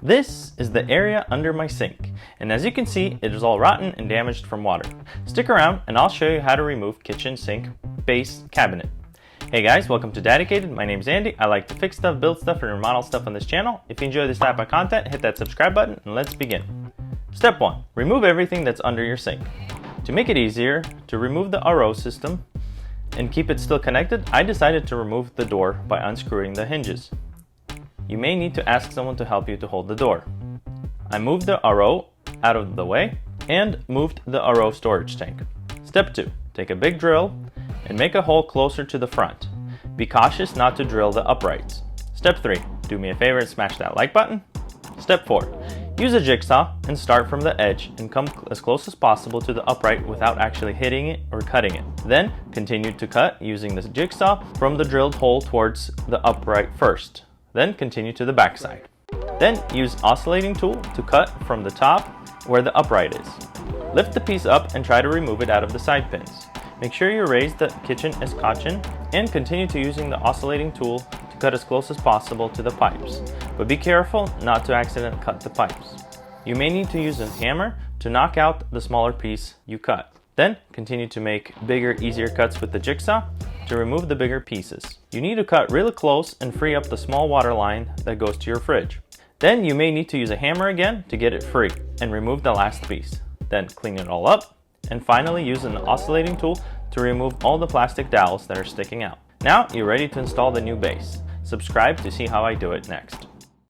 This is the area under my sink, and as you can see, it is all rotten and damaged from water. Stick around and I'll show you how to remove kitchen sink base cabinet. Hey guys, welcome to Daddicated. My name is Andy. I like to fix stuff, build stuff, and remodel stuff on this channel. If you enjoy this type of content, hit that subscribe button and let's begin. Step 1. Remove everything that's under your sink. To make it easier to remove the RO system and keep it still connected, I decided to remove the door by unscrewing the hinges. You may need to ask someone to help you to hold the door. I moved the RO out of the way and moved the RO storage tank. Step 2. Take a big drill and make a hole closer to the front. Be cautious not to drill the uprights. Step 3. Do me a favor and smash that like button. Step 4. Use a jigsaw and start from the edge and come as close as possible to the upright without actually hitting it or cutting it. Then continue to cut using the jigsaw from the drilled hole towards the upright first. Then continue to the back side. Then use oscillating tool to cut from the top where the upright is. Lift the piece up and try to remove it out of the side pins. Make sure you raise the kitchen escutcheon and continue to using the oscillating tool to cut as close as possible to the pipes. But be careful not to accidentally cut the pipes. You may need to use a hammer to knock out the smaller piece you cut. Then continue to make bigger, easier cuts with the jigsaw to remove the bigger pieces. You need to cut really close and free up the small water line that goes to your fridge. Then you may need to use a hammer again to get it free and remove the last piece. Then clean it all up and finally use an oscillating tool to remove all the plastic dowels that are sticking out. Now you're ready to install the new base. Subscribe to see how I do it next.